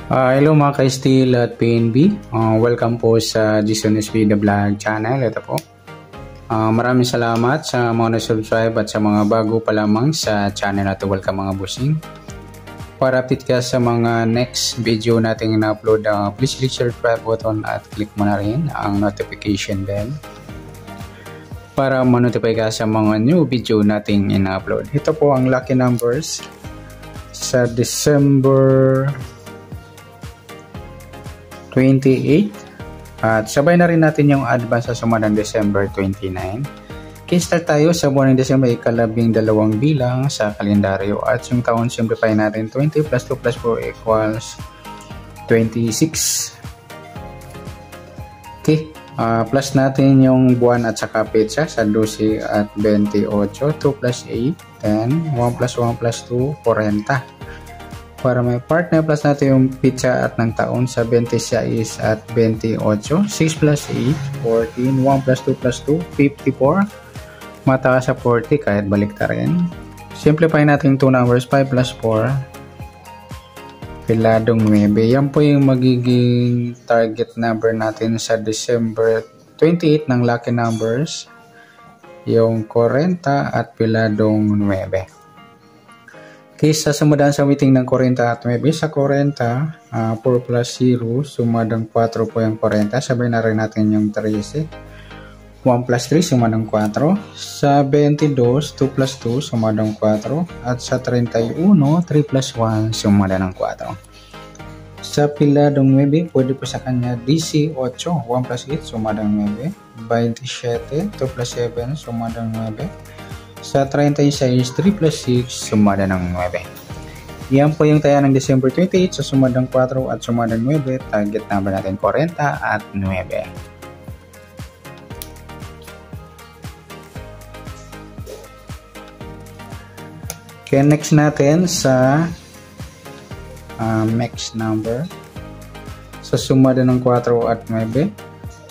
Hello mga ka-Steel at PNB. Welcome po sa Jason SB The Vlog channel. Ito po. Maraming salamat sa mga na-subscribe at sa mga bago pa lamang sa channel na ito. Welcome mga bossing. Para update ka sa mga next video nating na-upload, please click subscribe button at click mo na rin ang notification bell para ma-notify ka sa mga new video nating ina-upload. Ito po ang lucky numbers sa December 28 at sabay na rin natin yung advance sa suma ng December 29. Start tayo sa buwan ng December, ikalabing dalawang bilang sa kalendaryo at yung taon simplify natin 20 plus 2 plus 4 equals 26. Okay, plus natin yung buwan at saka petsa sa 12 at 28, 2 plus 8, 10, 1 plus 1 plus 2, 40. Para may partner, plus natin yung pitsa at ng taon sa 26 at 28. 6 plus 8, 14. 1 plus 2 plus 2, 54. Mataas sa 40 kahit balikta rin. Simplify natin 2 numbers, 5 plus 4. Piladong 9. Yan po yung magiging target number natin sa December 28 ng lucky numbers. Yung 40 at piladong 9. Kaysa sumadaan sa weighting ng 40 at 9, sa 40, 4 plus 0, sumadang 4 po yung 40. Sabay na rin natin yung 13. 1 plus 3, sumadang 4. Sa 22, 2 plus 2, sumadang 4. At sa 31, 3 plus 1, sumadang 4. Sa piladong 9, pwede po sa kanya 18. 1 plus 8, sumadang 9. 27, 2 plus 7, sumadang 9. Sa 36, 3 plus 6, sumada ng 9. Yan po yung taya ng December 28 sa sumadang 4 at sumadang 9. Target number natin 40 at 9. Okay, next natin sa next number. Sa sumada ng 4 at 9.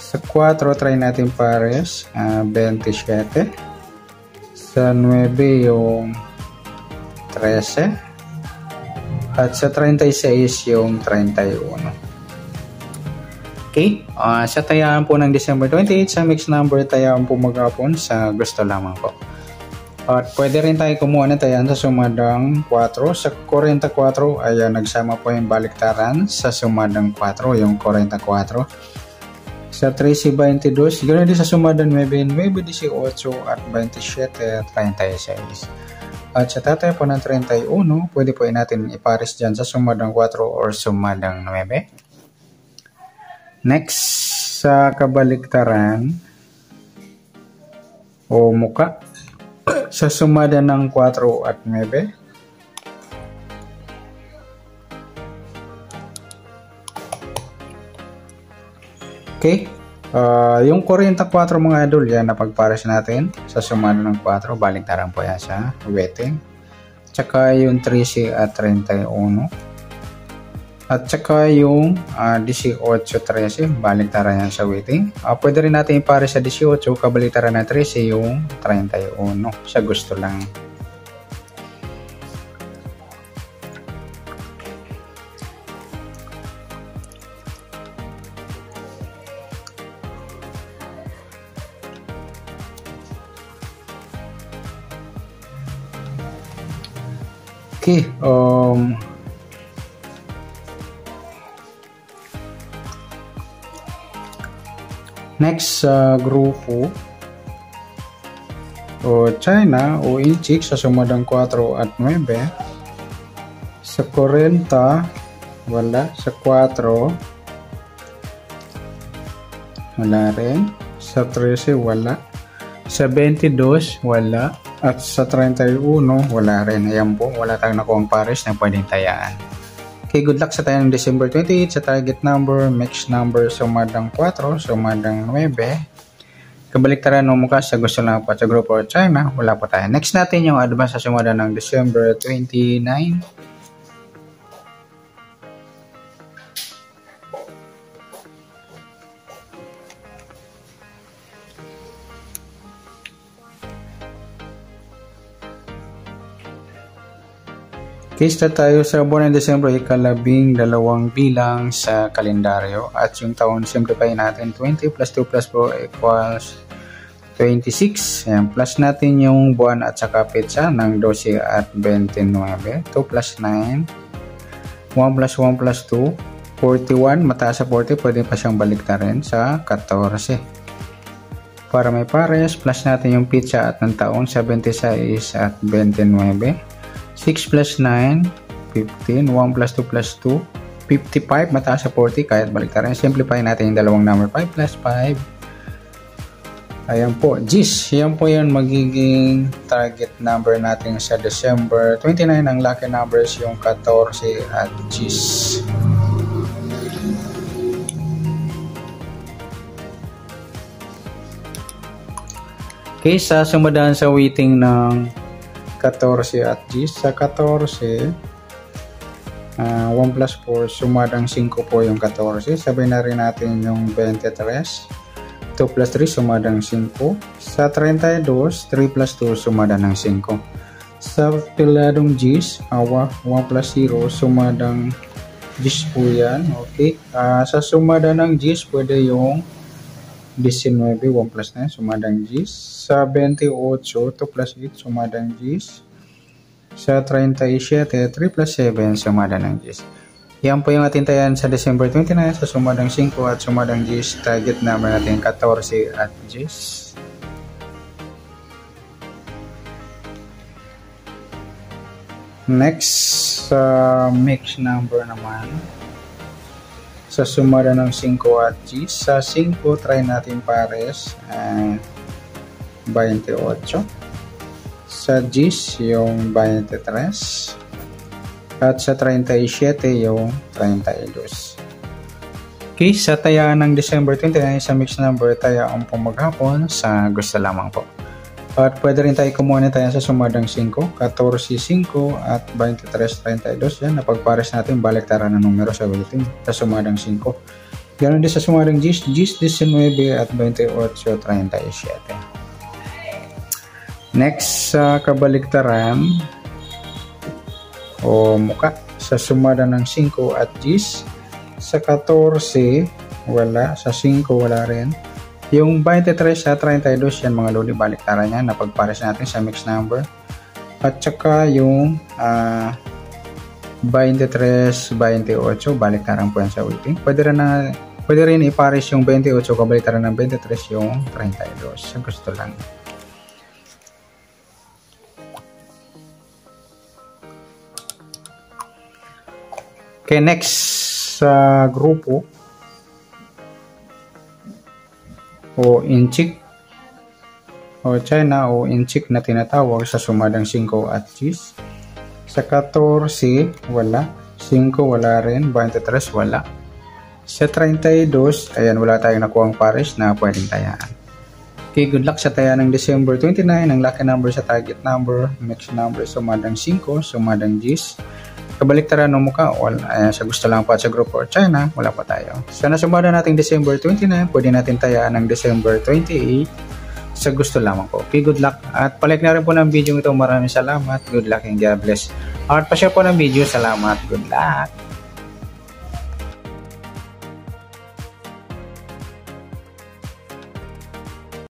Sa 4, try natin pares, 27. Sa 9 yung 13 at sa 36 yung 31. Okay, sa tayaan po ng December 28 sa mixed number, tayaan po maghapon sa gusto lamang po. At pwede rin tayo kumuha ng tayaan sa sumadang 4. Sa 44 ay nagsama po yung baliktaran sa sumadang 4, yung 44. Sa 13, 22, ganoon din sa sumadang 9, 18 at 27, 36. At sa tatay po ng 31, pwede po natin ipares dyan sa sumadang 4 or sumadang 9. Next, sa kabaliktaran o muka, sa sumada ng 4 at 9, okay, yung 44 mga idol, yan napagpares natin sa sumada ng 4, baliktaran po yan sa weighting. Tsaka yung 13 at 31. At tsaka yung 18, 13, baliktaran yan sa weighting. Pwede rin natin ipares sa 18, kabaliktaran na 13 yung 31, sa gusto lang. Okay, next sa grupo o China o Inchik sa sumadang 4 at 9. Sa 40 wala, sa 4 wala rin, sa 13 wala, sa 22 wala, at sa 31 wala rin. Ayan po, wala tayong nakuha ang pares na pwedeng tayaan. Okay, good luck sa tayo ng December 28 sa target number, mixed number, sumadang 4, sumadang 9. Kabaliktaran mo mukha sa gusto lang po sa grupo China, wala po tayo. Next natin yung advance sa sumada ng December 29. Okay, start tayo sa buwan ng Desember, ika-12 bilang sa kalendaryo. At yung taon, simplify natin. 20 plus 2 plus 4 equals 26. Ayan, plus natin yung buwan at saka petsa ng 12 at 29. 2 plus 9. 1 plus 1 plus 2. 41. Mataas sa 40. Pwede pa siyang baliktarin sa 14. Para may pares, plus natin yung petsa at ng taon. 76 at 29. 6 plus 9, 15. 1 plus 2 plus 2, 55. Mataas sa 40, kahit baliktarin. Simplify natin yung dalawang number. 5 plus 5. Ayan po, G's. Yan po yung magiging target number natin sa December 29. Ang lucky numbers yung 14 at G's. Okay, sa sumadaan sa waiting ng 14 at G's. Sa 14, 1 plus 4, sumadang 5 po yung 14. Sabihin na rin natin yung 23. 2 plus 3, sumadang 5. Sa 32, 3 plus 2, sumadang ng 5. Sa piladong G's, 1 plus 0, sumadang G's po yan. Okay. Sa sumada ng G's, pwede yung 19, 1 plus 9, sumadang G's. Sa 28, 2 plus 8, sumadang G's. Sa 37, 3 plus 7, sumadang ng G's. Yan po yung atintayan sa December 29 sa sumadang 5 at sumadang G's. Target number natin 14 at G's. Next, sa mix number naman. Sa sumada ng 5 at G's. Sa 5, try natin pares. 28. Sa G's, yung 23. At sa 37, yung 32. Okay, sa tayaan ng December 29, sa mix number, tayaan po maghapon sa gusto lamang po. At pwede rin tayo kumuha na tayo sa sumadang 5, 14, 5 at 23, 32. Yan, napagpares natin baliktaran ng numero sa waiting sa sumadang 5. Ganon din sa sumadang G's, 19 at 28, 37. Next, sa kabaliktaran o muka, sa sumada ng 5 at G's. Sa 14, wala. Sa 5, wala rin. Yung 23 sa 32, yan mga lodi, baliktaran yan. Napagpares natin sa mix number. At saka yung 23, 28, baliktaran po yan sa waiting. Pwede rin ipares yung 28, kabaliktaran ng 23, yung 32. Sa gusto lang. Okay, next sa grupo o inchik o China o inchik na tinatawag sa sumadang 5 at G's. Sa 14, wala. 5, wala rin. 23, wala. Sa 32, ayan, wala tayong nakuhang pares na pwedeng tayaan. Okay, good luck sa tayaan ng December 29. Ang lucky number sa target number, mix number, sumadang 5, sumadang G's. Kabaliktaran ng mukha, sa gusto lang pa sa group or China, wala pa tayo. Sa nasumada nating December 29, pwede natin tayaan ng December 28 sa gusto lamang po. Okay, good luck. At palike na rin po ng video ito. Maraming salamat. Good luck and God bless. At pa-share po ng video. Salamat. Good luck.